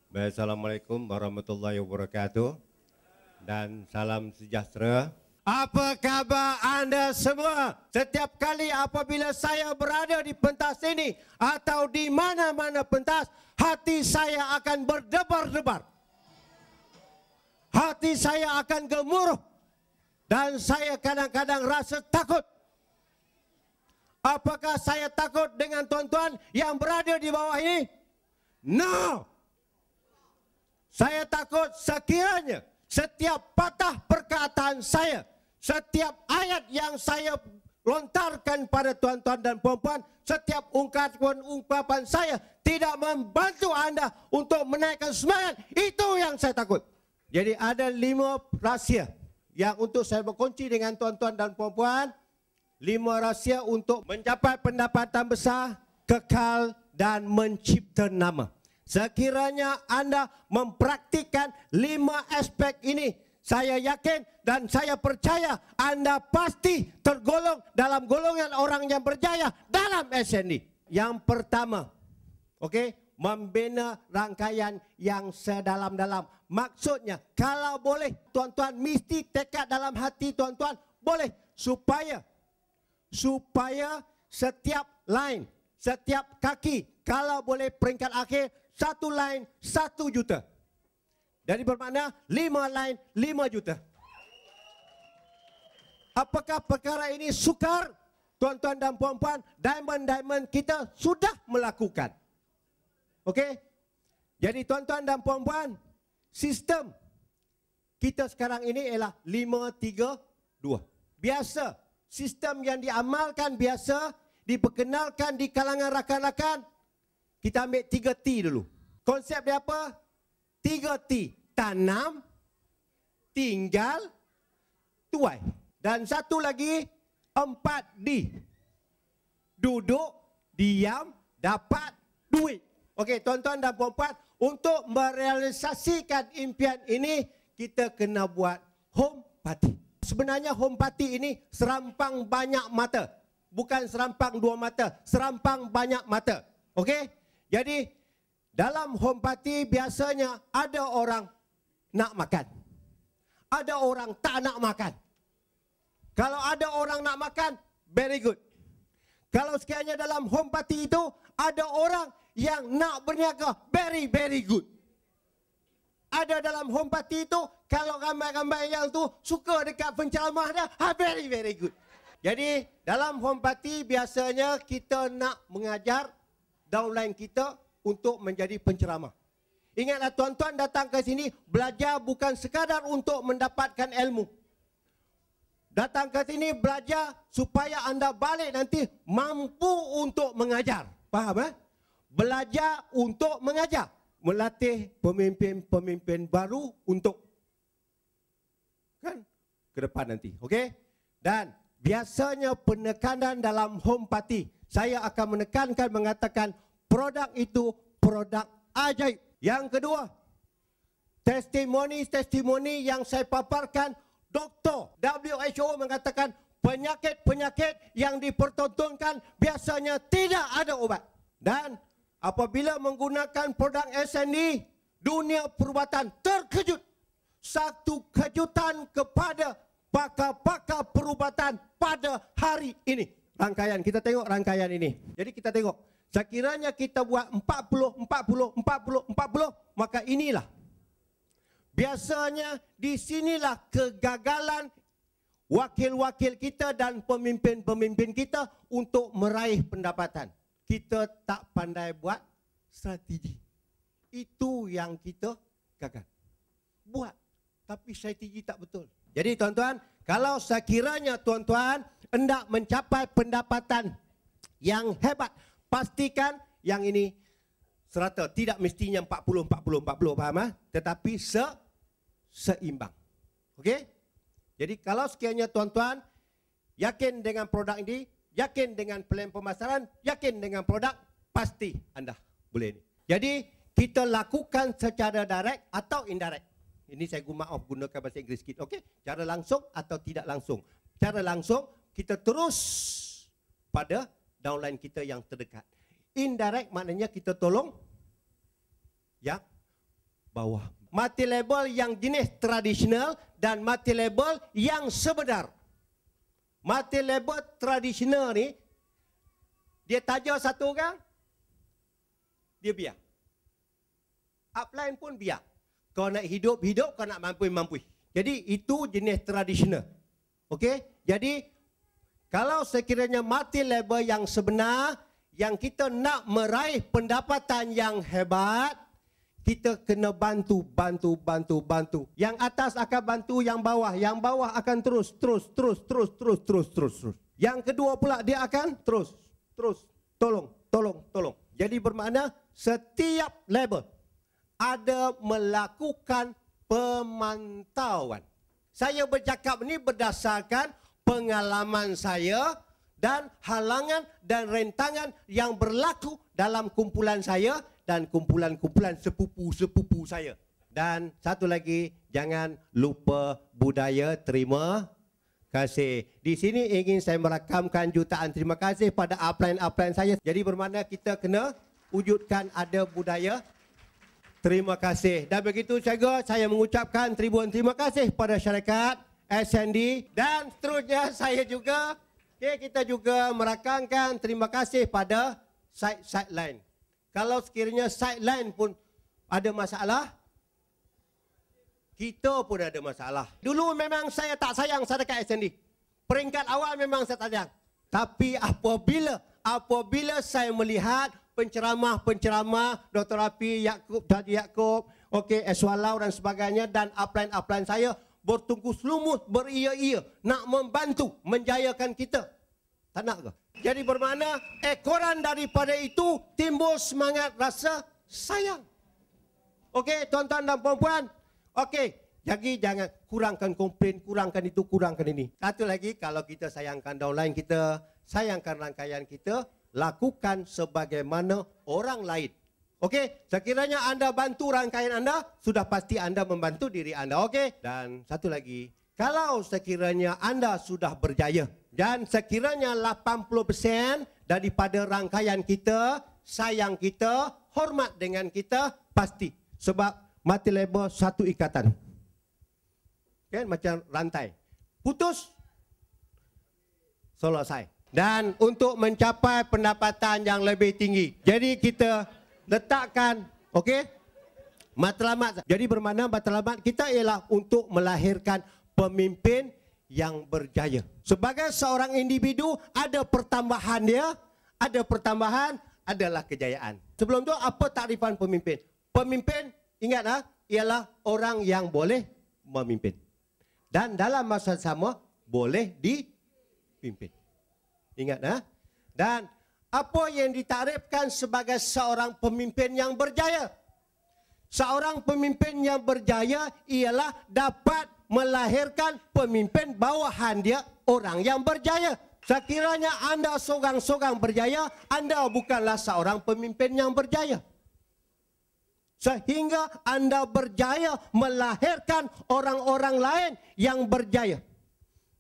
Assalamualaikum warahmatullahi wabarakatuh dan salam sejahtera. Apa khabar anda semua? Setiap kali apabila saya berada di pentas ini atau di mana-mana pentas, hati saya akan berdebar-debar. Hati saya akan gemuruh dan saya kadang-kadang rasa takut. Apakah saya takut dengan tuan-tuan yang berada di bawah ini? No. Saya takut sekiranya setiap patah perkataan saya, setiap ayat yang saya lontarkan pada tuan-tuan dan puan-puan, setiap ungkapan saya tidak membantu anda untuk menaikkan semangat. Itu yang saya takut. Jadi ada 5 rahsia yang untuk saya berkongsi dengan tuan-tuan dan puan-puan. 5 rahsia untuk mencapai pendapatan besar, kekal dan mencipta nama. Sekiranya anda mempraktikkan 5 aspek ini, saya yakin dan saya percaya anda pasti tergolong dalam golongan orang yang berjaya dalam SND. Yang pertama, membina rangkaian yang sedalam-dalam. Maksudnya, kalau boleh, tuan-tuan mesti tekad dalam hati tuan-tuan, boleh supaya setiap line, setiap kaki, kalau boleh peringkat akhir, 1 line 1 juta. Jadi bermakna 5 line 5 juta. Apakah perkara ini sukar? Tuan-tuan dan puan-puan, diamond kita sudah melakukan. Okey? Jadi tuan-tuan dan puan-puan, sistem kita sekarang ini ialah 5-3-2. Biasa, sistem yang diamalkan biasa, diperkenalkan di kalangan rakan-rakan. Kita ambil 3T dulu. Konsep dia apa? 3T. Tanam, tinggal, tuai. Dan satu lagi, 4D. Duduk, diam, dapat duit. Okey, tuan-tuan dan puan-puan, untuk merealisasikan impian ini, kita kena buat home party. Sebenarnya home party ini serampang banyak mata. Bukan serampang 2 mata, serampang banyak mata. Okey? Jadi, dalam home party biasanya ada orang nak makan. Ada orang tak nak makan. Kalau ada orang nak makan, very good. Kalau sekiranya dalam home party itu ada orang yang nak berniaga, very very good. Ada dalam home party itu, kalau ramai-ramai yang tu suka dekat penceramah dia, very very good. Jadi dalam home party biasanya kita nak mengajar downline kita untuk menjadi penceramah. Ingatlah tuan-tuan datang ke sini belajar bukan sekadar untuk mendapatkan ilmu. Datang ke sini belajar supaya anda balik nanti mampu untuk mengajar. Faham? Belajar untuk mengajar. Melatih pemimpin-pemimpin baru untuk ke depan nanti. Okey? Dan biasanya penekanan dalam home party, saya akan menekankan mengatakan produk itu produk ajaib. Yang kedua, testimoni yang saya paparkan, doktor WHO mengatakan penyakit-penyakit yang dipertontonkan biasanya tidak ada obat. Dan apabila menggunakan produk SND, dunia perubatan terkejut. Satu kejutan kepada pakar-pakar perubatan pada hari ini. Rangkaian, kita tengok rangkaian ini. Jadi kita tengok, sekiranya kita buat 40, maka inilah. Biasanya di sinilah kegagalan wakil-wakil kita dan pemimpin-pemimpin kita untuk meraih pendapatan. Kita tak pandai buat strategi. Itu yang kita gagal. Buat, tapi strategi tak betul. Jadi tuan-tuan, kalau sekiranya tuan-tuan hendak mencapai pendapatan yang hebat, pastikan yang ini serata. Tidak mestinya 40, faham? Tetapi seimbang. Okey? Jadi kalau sekiranya tuan-tuan yakin dengan produk ini, yakin dengan plan pemasaran, yakin dengan produk, pasti anda boleh ini. Jadi kita lakukan secara direct atau indirect. Ini saya gunakan bahasa Inggeris sikit. Okey? Cara langsung atau tidak langsung. Cara langsung kita terus pada downline kita yang terdekat. Indirect maknanya kita tolong yang bawah. Multi-level yang jenis tradisional dan multi-level yang sebenar. Multi-level tradisional ni, dia taja satu orang, dia biar. Upline pun biar. Kau nak hidup, kau nak mampu. Jadi itu jenis tradisional. Okey? Jadi kalau sekiranya multi-level yang sebenar, yang kita nak meraih pendapatan yang hebat, kita kena bantu. Yang atas akan bantu yang bawah akan terus. Yang kedua pula dia akan terus. Tolong. Jadi bermakna setiap level ada melakukan pemantauan. Saya bercakap ini berdasarkan pengalaman saya dan halangan dan rentangan yang berlaku dalam kumpulan saya dan kumpulan-kumpulan sepupu-sepupu saya. Dan satu lagi, jangan lupa budaya terima kasih. Di sini ingin saya merakamkan jutaan terima kasih pada upline-upline saya. Jadi bermakna kita kena wujudkan ada budaya terima kasih. Dan begitu juga saya mengucapkan ribuan terima kasih pada syarikat SND. Dan seterusnya saya juga, kita juga merakamkan terima kasih pada sideline. Kalau sekiranya sideline pun ada masalah, kita pun ada masalah. Dulu memang saya tak sayang syarikat SND. Peringkat awal memang saya tak sayang. Tapi apabila saya melihat penceramah Dr. Rafi, Daji Yaakob, Eswalau dan sebagainya, dan upline-upline saya bertungkus lumus, beria-ia nak membantu menjayakan kita. Tak nak ke? Jadi bermakna ekoran daripada itu timbul semangat rasa sayang. Okey, tuan-tuan dan puan-puan. Okey, jadi jangan kurangkan komplain, kurangkan itu, kurangkan ini. Satu lagi, kalau kita sayangkan downline kita, sayangkan rangkaian kita, lakukan sebagaimana orang lain. Okey, sekiranya anda bantu rangkaian anda, sudah pasti anda membantu diri anda. Okey, dan satu lagi, kalau sekiranya anda sudah berjaya dan sekiranya 80% daripada rangkaian kita, sayang kita, hormat dengan kita, pasti. Sebab mati lebar satu ikatan. Kan macam rantai. Putus, selesai. Dan untuk mencapai pendapatan yang lebih tinggi, jadi kita letakkan, matlamat. Jadi bermakna matlamat kita ialah untuk melahirkan pemimpin yang berjaya. Sebagai seorang individu, ada pertambahan dia, ada pertambahan adalah kejayaan. Sebelum tu, apa takrifan pemimpin? Pemimpin, ingatlah, ialah orang yang boleh memimpin. Dan dalam masa sama, boleh dipimpin. Ingat, Dan apa yang ditakrifkan sebagai seorang pemimpin yang berjaya? Seorang pemimpin yang berjaya ialah dapat melahirkan pemimpin bawahan dia, orang yang berjaya. Sekiranya anda seorang-seorang berjaya, anda bukanlah seorang pemimpin yang berjaya. Sehingga anda berjaya melahirkan orang-orang lain yang berjaya.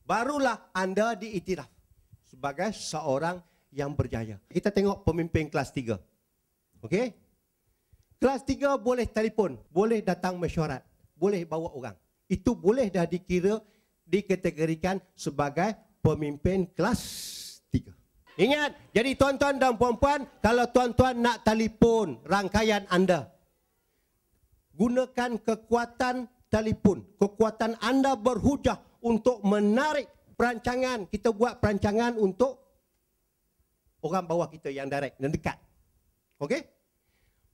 Barulah anda diiktiraf sebagai seorang yang berjaya. Kita tengok pemimpin kelas 3. Okey? Kelas 3 boleh telefon, boleh datang mesyuarat, boleh bawa orang. Itu boleh dah dikategorikan sebagai pemimpin kelas 3. Ingat, jadi tuan-tuan dan puan-puan, kalau tuan-tuan nak telefon rangkaian anda, gunakan kekuatan telefon, kekuatan anda berhujah untuk menarik perancangan. Kita buat perancangan untuk orang bawah kita yang direct dan dekat. Okey?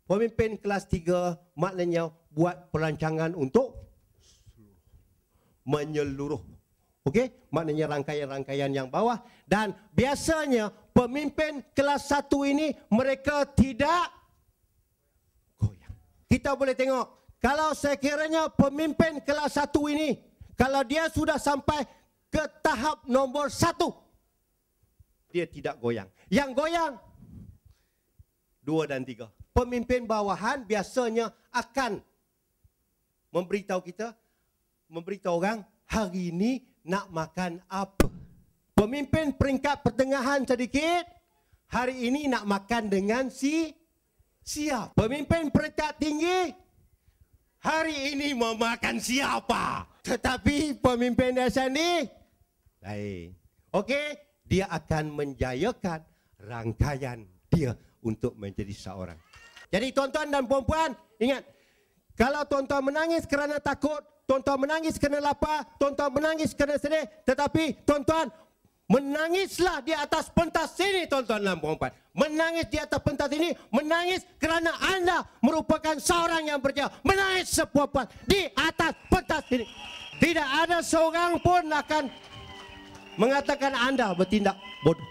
Pemimpin kelas 3 maknanya buat perancangan untuk menyeluruh. Okey? Maknanya rangkaian-rangkaian yang bawah. Dan biasanya pemimpin kelas 1 ini mereka tidak goyang. Kita boleh tengok, kalau sekiranya pemimpin kelas 1 ini, kalau dia sudah sampai ke tahap nombor 1, dia tidak goyang. Yang goyang 2 dan 3. Pemimpin bawahan biasanya akan memberitahu orang, hari ini nak makan apa. Pemimpin peringkat pertengahan sedikit, hari ini nak makan dengan siap. Pemimpin peringkat tinggi, hari ini mau makan siapa. Tetapi pemimpin desa ini lain. Okey, dia akan menjayakan rangkaian dia untuk menjadi seorang. Jadi tuan-tuan dan puan-puan, ingat, kalau tuan-tuan menangis kerana takut, tuan-tuan menangis kerana lapar, tuan-tuan menangis kerana sedih, tetapi tuan-tuan menangislah di atas pentas ini, tuan-tuan dan puan-puan. Menangis di atas pentas ini, menangis kerana anda merupakan seorang yang berjaya. Menangis sepuas-puas di atas pentas ini. Tidak ada seorang pun akan mengatakan anda bertindak bodoh.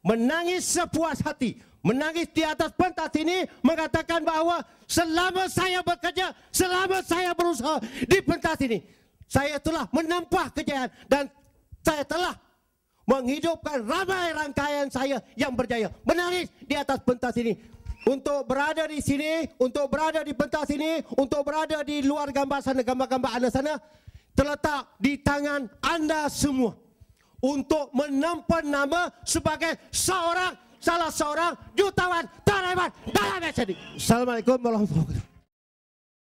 Menangis sepuas hati, menangis di atas pentas ini, mengatakan bahawa selama saya bekerja, selama saya berusaha di pentas ini, saya telah menempah kejayaan dan saya telah menghidupkan ramai rangkaian saya yang berjaya. Menangis di atas pentas ini. Untuk berada di sini, untuk berada di pentas ini, untuk berada di luar gambar sana, gambar-gambar anda sana, terletak di tangan anda semua. Untuk menempa nama sebagai salah seorang jutawan taliban dalam SD. Assalamualaikum warahmatullahi wabarakatuh.